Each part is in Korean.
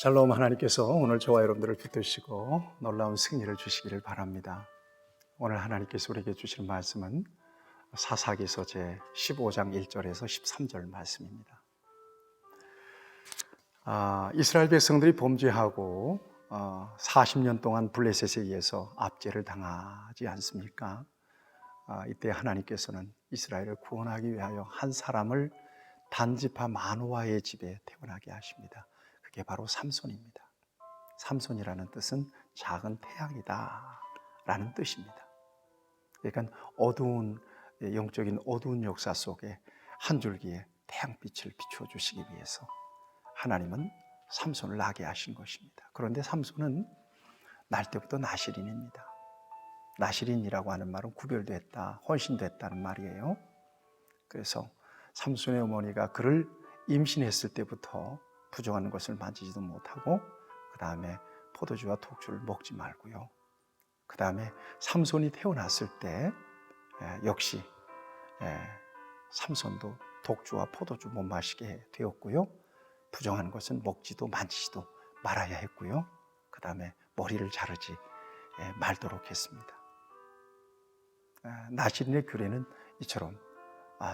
샬롬. 하나님께서 오늘 저와 여러분들을 붙드시고 놀라운 승리를 주시기를 바랍니다. 오늘 하나님께서 우리에게 주시는 말씀은 사사기서 제 15장 1절에서 13절 말씀입니다. 이스라엘 백성들이 범죄하고 40년 동안 블레셋에 의해서 압제를 당하지 않습니까? 이때 하나님께서는 이스라엘을 구원하기 위하여 한 사람을 단지파 마노아의 집에 태어나게 하십니다. 그게 바로 삼손입니다. 삼손이라는 뜻은 작은 태양이다 라는 뜻입니다. 그러니까 어두운 영적인 어두운 역사 속에 한 줄기의 태양빛을 비추어 주시기 위해서 하나님은 삼손을 나게 하신 것입니다. 그런데 삼손은 날 때부터 나실인입니다. 나실인이라고 하는 말은 구별됐다, 헌신됐다는 말이에요. 그래서 삼손의 어머니가 그를 임신했을 때부터 부정한 것을 만지지도 못하고, 그 다음에 포도주와 독주를 먹지 말고요. 그 다음에 삼손이 태어났을 때 역시 삼손도 독주와 포도주 못 마시게 되었고요. 부정한 것은 먹지도 만지지도 말아야 했고요. 그 다음에 머리를 자르지 말도록 했습니다. 나실인의 규례는 이처럼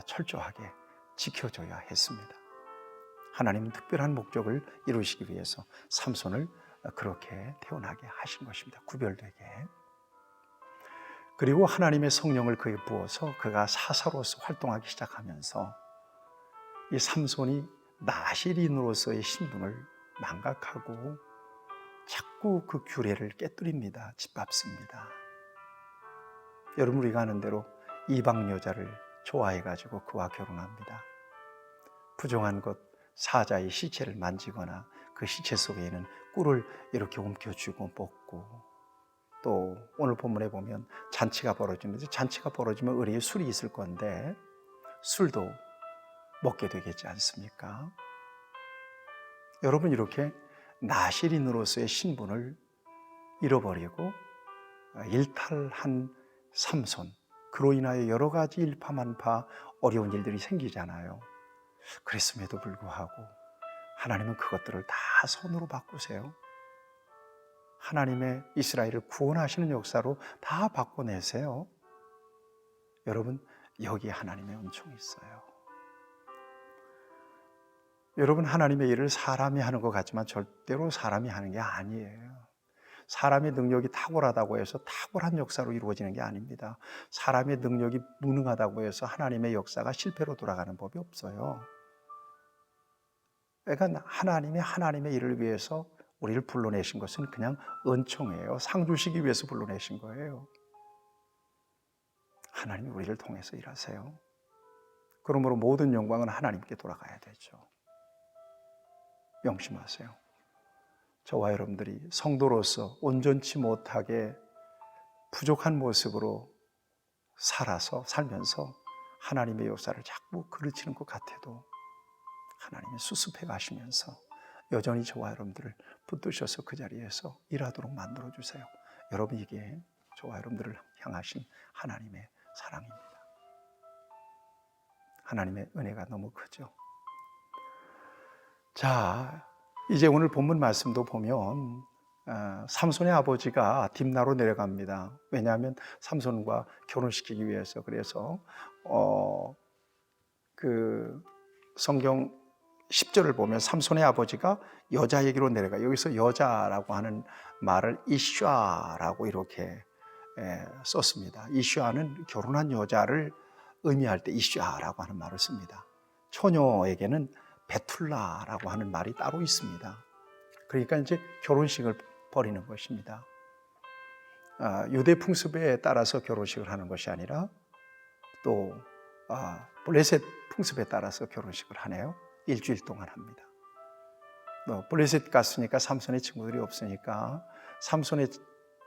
철저하게 지켜져야 했습니다. 하나님은 특별한 목적을 이루시기 위해서 삼손을 그렇게 태어나게 하신 것입니다. 구별되게. 그리고 하나님의 성령을 그에 부어서 그가 사사로서 활동하기 시작하면서 이 삼손이 나실인으로서의 신분을 망각하고 자꾸 그 규례를 깨뜨립니다. 짓밟습니다. 여러분, 우리가 아는 대로 이방 여자를 좋아해가지고 그와 결혼합니다. 부정한 것, 사자의 시체를 만지거나 그 시체 속에 있는 꿀을 이렇게 옮겨주고 먹고, 또 오늘 본문에 보면 잔치가 벌어지는데, 잔치가 벌어지면 의리에 술이 있을 건데 술도 먹게 되겠지 않습니까? 여러분, 이렇게 나실인으로서의 신분을 잃어버리고 일탈한 삼손, 그로 인하여 여러 가지 일파만파 어려운 일들이 생기잖아요. 그랬음에도 불구하고 하나님은 그것들을 다 선으로 바꾸세요. 하나님의 이스라엘을 구원하시는 역사로 다 바꿔내세요. 여러분, 여기에 하나님의 은총이 있어요. 여러분, 하나님의 일을 사람이 하는 것 같지만 절대로 사람이 하는 게 아니에요. 사람의 능력이 탁월하다고 해서 탁월한 역사로 이루어지는 게 아닙니다. 사람의 능력이 무능하다고 해서 하나님의 역사가 실패로 돌아가는 법이 없어요. 그러니까 하나님의 일을 위해서 우리를 불러내신 것은 그냥 은총이에요. 상 주시기 위해서 불러내신 거예요. 하나님이 우리를 통해서 일하세요. 그러므로 모든 영광은 하나님께 돌아가야 되죠. 명심하세요. 저와 여러분들이 성도로서 온전치 못하게 부족한 모습으로 살면서 하나님의 역사를 자꾸 그르치는 것 같아도 하나님이 수습해 가시면서 여전히 저와 여러분들을 붙드셔서 그 자리에서 일하도록 만들어 주세요. 여러분, 이게 저와 여러분들을 향하신 하나님의 사랑입니다. 하나님의 은혜가 너무 크죠. 자, 이제 오늘 본문 말씀도 보면 삼손의 아버지가 딥나로 내려갑니다. 왜냐하면 삼손과 결혼시키기 위해서. 그래서 그 성경 10절을 보면 삼손의 아버지가 여자에게로 내려가. 여기서 여자라고 하는 말을 이슈아라고 이렇게 썼습니다. 이슈아는 결혼한 여자를 의미할 때 이슈아라고 하는 말을 씁니다. 처녀에게는 베툴라라고 하는 말이 따로 있습니다. 그러니까 이제 결혼식을 벌이는 것입니다. 유대 풍습에 따라서 결혼식을 하는 것이 아니라 또 블레셋 풍습에 따라서 결혼식을 하네요. 일주일 동안 합니다. 블레셋 갔으니까 삼손의 친구들이 없으니까 삼손의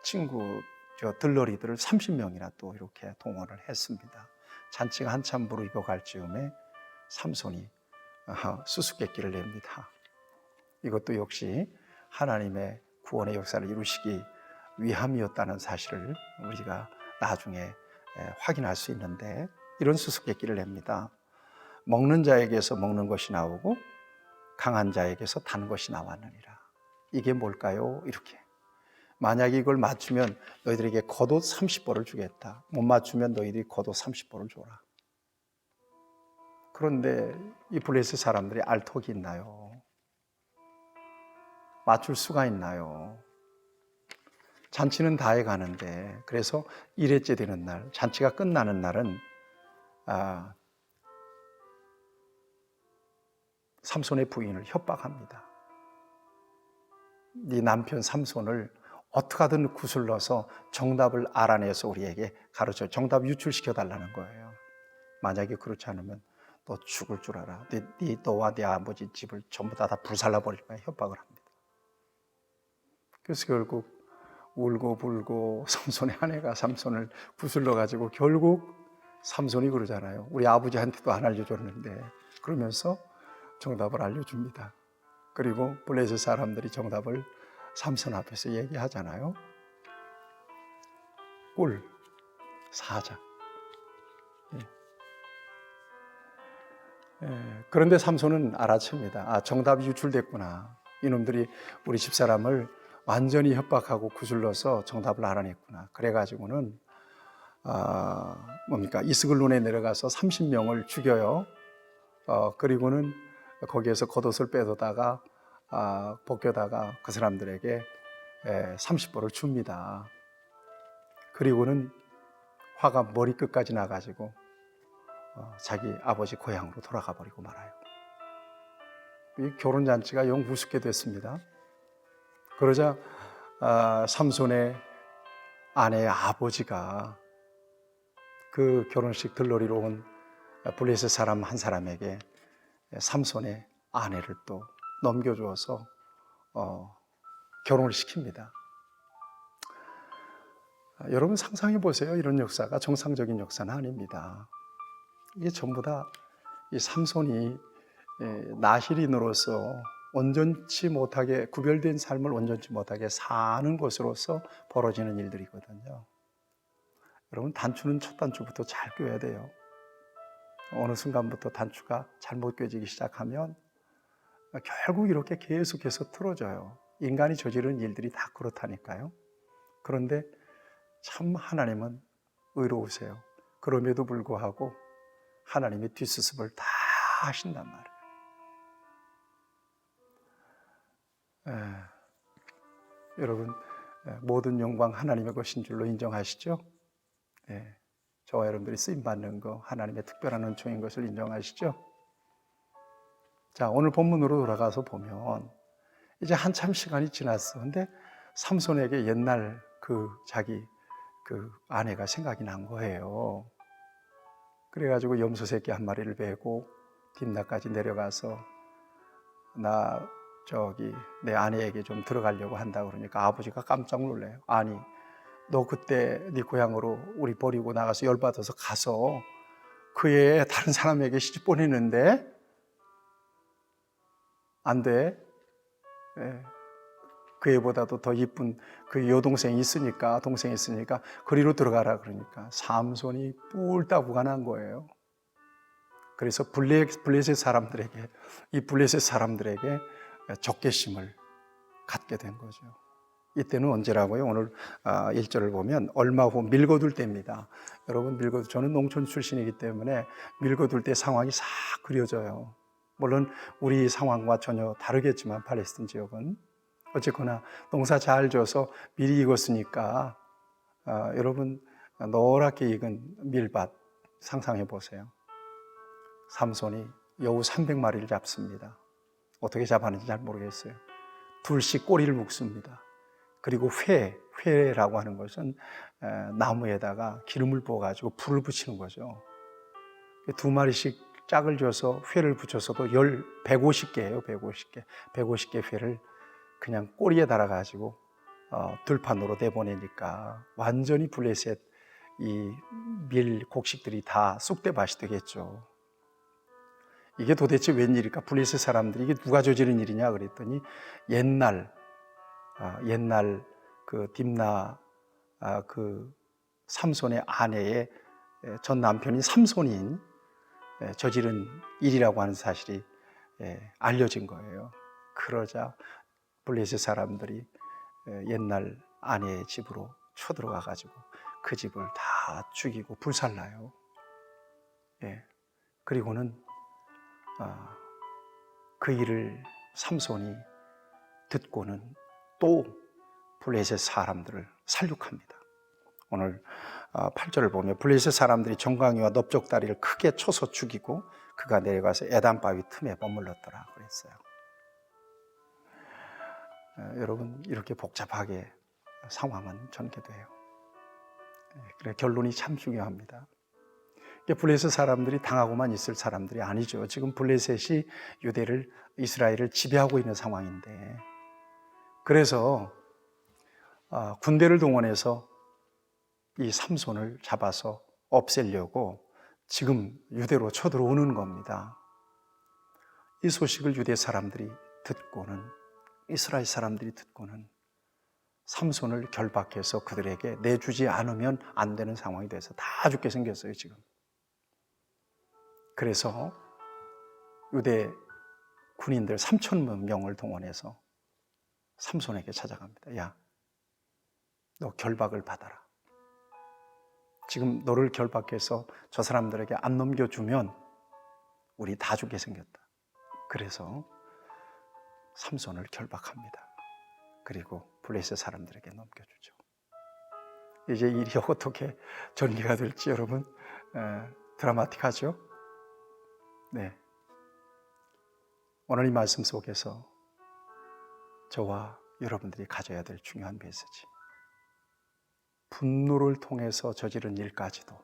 친구 들러리들을 30명이나 또 이렇게 동원을 했습니다. 잔치가 한참 무르익어갈 즈음에 삼손이 수수께끼를 냅니다. 이것도 역시 하나님의 구원의 역사를 이루시기 위함이었다는 사실을 우리가 나중에 확인할 수 있는데, 이런 수수께끼를 냅니다. 먹는 자에게서 먹는 것이 나오고 강한 자에게서 단 것이 나왔느니라. 이게 뭘까요? 이렇게. 만약에 이걸 맞추면 너희들에게 겉옷 30벌을 주겠다. 못 맞추면 너희들이 겉옷 30벌을 줘라. 그런데 이 블레셋 사람들이 알 턱이 있나요? 맞출 수가 있나요? 잔치는 다 해가는데, 그래서 1회째 되는 날, 잔치가 끝나는 날은 삼손의 부인을 협박합니다. 네 남편 삼손을 어떻게 하든 구슬러서 정답을 알아내서 우리에게 가르쳐 정답 유출시켜 달라는 거예요. 만약에 그렇지 않으면 너 죽을 줄 알아. 너와 네 아버지 집을 전부 다 불살라 버릴 거야. 협박을 합니다. 그래서 결국 울고 불고 삼손의 아내가 삼손을 구슬러 가지고 결국 삼손이 그러잖아요. 우리 아버지한테도 안 알려줬는데, 그러면서 정답을 알려줍니다. 그리고 블레셋 사람들이 정답을 삼손 앞에서 얘기하잖아요. 꿀, 사자. 그런데 삼손은 알아챕니다. 정답이 유출됐구나. 이놈들이 우리 집사람을 완전히 협박하고 구슬러서 정답을 알아냈구나. 그래가지고는 이스글론에 내려가서 30명을 죽여요. 그리고는 거기에서 겉옷을 빼다가 벗겨다가 그 사람들에게 30벌을 줍니다. 그리고는 화가 머리끝까지 나가지고 자기 아버지 고향으로 돌아가 버리고 말아요. 이 결혼잔치가 영 우습게 됐습니다. 그러자 삼손의 아내의 아버지가 그 결혼식 들러리로 온 블레셋 사람 한 사람에게 삼손의 아내를 또 넘겨주어서 결혼을 시킵니다. 여러분 상상해 보세요. 이런 역사가 정상적인 역사는 아닙니다. 이게 전부 다 이 삼손이 나실인으로서 온전치 못하게, 구별된 삶을 온전치 못하게 사는 것으로서 벌어지는 일들이거든요. 여러분, 단추는 첫 단추부터 잘 꿰야 돼요. 어느 순간부터 단추가 잘못 꿰지기 시작하면 결국 이렇게 계속해서 틀어져요. 인간이 저지른 일들이 다 그렇다니까요. 그런데 참 하나님은 의로우세요. 그럼에도 불구하고 하나님의 뒷수습을 다 하신단 말이에요. 여러분, 모든 영광 하나님의 것인 줄로 인정하시죠? 저와 여러분들이 쓰임받는 거 하나님의 특별한 은총인 것을 인정하시죠? 자, 오늘 본문으로 돌아가서 보면 이제 한참 시간이 지났어. 근데 삼손에게 옛날 자기 아내가 생각이 난 거예요. 그래가지고 염소 새끼 한 마리를 베고 딥나까지 내려가서 내 아내에게 좀 들어가려고 한다 그러니까 아버지가 깜짝 놀래요. 아니, 너 그때 네 고향으로 우리 버리고 나가서 열받아서 가서 그 애에 다른 사람에게 시집 보내는데 안 돼. 그 애보다도 더 이쁜 그 여동생이 있으니까, 동생이 있으니까 그리로 들어가라 그러니까 삼손이 뿔따구가 난 거예요. 그래서 블레셋 사람들에게 적개심을 갖게 된 거죠. 이때는 언제라고요? 오늘 1절을 보면 얼마 후 밀거둘 때입니다. 여러분, 저는 농촌 출신이기 때문에 밀거둘 때 상황이 싹 그려져요. 물론 우리 상황과 전혀 다르겠지만 팔레스틴 지역은 어쨌거나 농사 잘 져서 미리 익었으니까 여러분, 노랗게 익은 밀밭 상상해 보세요. 삼손이 여우 300마리를 잡습니다. 어떻게 잡았는지 잘 모르겠어요. 둘씩 꼬리를 묶습니다. 그리고 회라고 하는 것은 나무에다가 기름을 부어가지고 불을 붙이는 거죠. 2마리씩 짝을 줘서 회를 붙여서도 150개예요. 150개 회를 그냥 꼬리에 달아가지고 들판으로 내보내니까 완전히 블레셋 이 밀 곡식들이 다 쑥대밭이 되겠죠. 이게 도대체 웬일일까? 블레셋 사람들이 이게 누가 저지른 일이냐 그랬더니 옛날 그 딥나 그 삼손의 아내의 전 남편인 삼손인 저지른 일이라고 하는 사실이 알려진 거예요. 그러자 블레셋 사람들이 옛날 아내의 집으로 쳐들어가 가지고 그 집을 다 죽이고 불살라요. 예. 그리고는 그 일을 삼손이 듣고는 또 블레셋 사람들을 살육합니다. 오늘 8절을 보면 블레셋 사람들이 정강이와 넓적다리를 크게 쳐서 죽이고 그가 내려가서 에단 바위 틈에 머물렀더라 그랬어요. 여러분, 이렇게 복잡하게 상황은 전개돼요. 그래, 결론이 참 중요합니다. 블레셋 사람들이 당하고만 있을 사람들이 아니죠. 지금 블레셋이 유대를, 이스라엘을 지배하고 있는 상황인데, 그래서 군대를 동원해서 이 삼손을 잡아서 없애려고 지금 유대로 쳐들어오는 겁니다. 이 소식을 유대 사람들이 듣고는, 이스라엘 사람들이 듣고는 삼손을 결박해서 그들에게 내주지 않으면 안 되는 상황이 돼서 다 죽게 생겼어요, 지금. 그래서 유대 군인들 3,000만 명을 동원해서 삼손에게 찾아갑니다. 야, 너 결박을 받아라. 지금 너를 결박해서 저 사람들에게 안 넘겨주면 우리 다 죽게 생겼다. 그래서 삼손을 결박합니다. 그리고 블레셋 사람들에게 넘겨주죠. 이제 일이 어떻게 전개가 될지 여러분 드라마틱하죠? 네. 오늘 이 말씀 속에서 저와 여러분들이 가져야 될 중요한 메시지, 분노를 통해서 저지른 일까지도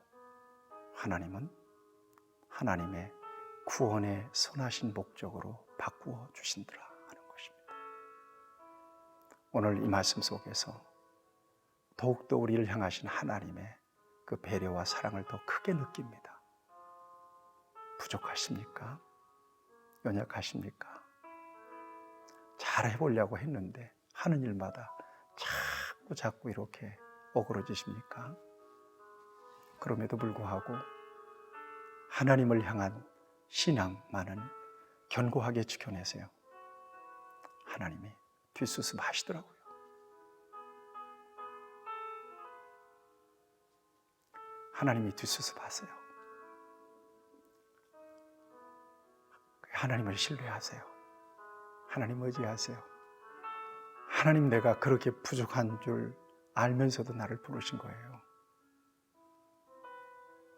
하나님은 하나님의 구원의 선하신 목적으로 바꾸어 주신다라 하는 것입니다. 오늘 이 말씀 속에서 더욱더 우리를 향하신 하나님의 그 배려와 사랑을 더 크게 느낍니다. 부족하십니까? 연약하십니까? 잘 해보려고 했는데 하는 일마다 자꾸 이렇게 어그러지십니까? 그럼에도 불구하고 하나님을 향한 신앙만은 견고하게 지켜내세요. 하나님이 뒷수습 하시더라고요. 하나님이 뒷수습 하세요. 하나님을 신뢰하세요. 하나님 의지하세요. 하나님, 내가 그렇게 부족한 줄 알면서도 나를 부르신 거예요.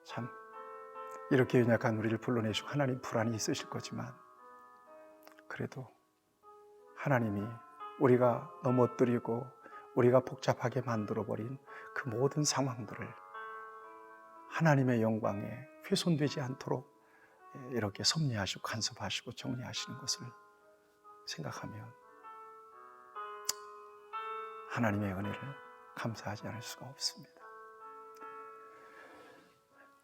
참 이렇게 연약한 우리를 불러내시고 하나님 불안이 있으실 거지만, 그래도 하나님이 우리가 넘어뜨리고 우리가 복잡하게 만들어버린 그 모든 상황들을 하나님의 영광에 훼손되지 않도록 이렇게 섭리하시고 간섭하시고 정리하시는 것을 생각하면 하나님의 은혜를 감사하지 않을 수가 없습니다.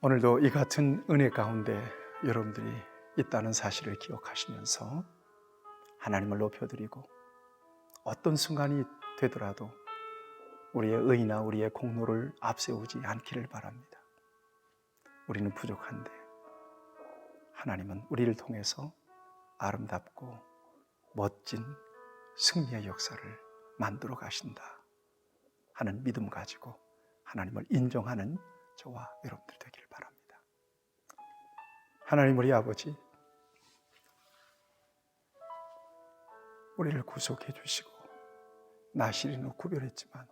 오늘도 이 같은 은혜 가운데 여러분들이 있다는 사실을 기억하시면서 하나님을 높여드리고 어떤 순간이 되더라도 우리의 의나 우리의 공로를 앞세우지 않기를 바랍니다. 우리는 부족한데 하나님은 우리를 통해서 아름답고 멋진 승리의 역사를 만들어 가신다 하는 믿음 가지고 하나님을 인정하는 저와 여러분들 되기를 바랍니다. 하나님, 우리 아버지, 우리를 구속해 주시고 나시린으로 구별했지만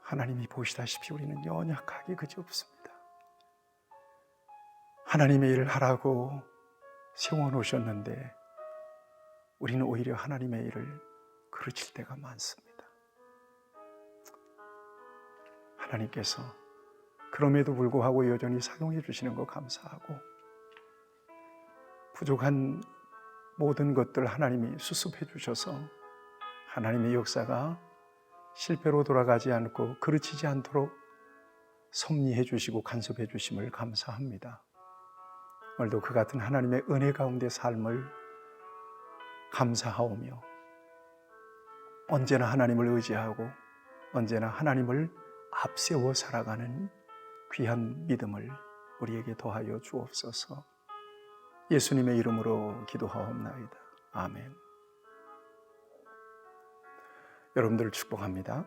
하나님이 보시다시피 우리는 연약하기 그지없습니다. 하나님의 일을 하라고 세워놓으셨는데 우리는 오히려 하나님의 일을 그르칠 때가 많습니다. 하나님께서 그럼에도 불구하고 여전히 사용해 주시는 거 감사하고, 부족한 모든 것들 하나님이 수습해 주셔서 하나님의 역사가 실패로 돌아가지 않고 그르치지 않도록 섭리해 주시고 간섭해 주심을 감사합니다. 오늘도 그 같은 하나님의 은혜 가운데 삶을 감사하오며 언제나 하나님을 의지하고 언제나 하나님을 앞세워 살아가는 귀한 믿음을 우리에게 더하여 주옵소서. 예수님의 이름으로 기도하옵나이다. 아멘. 여러분들을 축복합니다.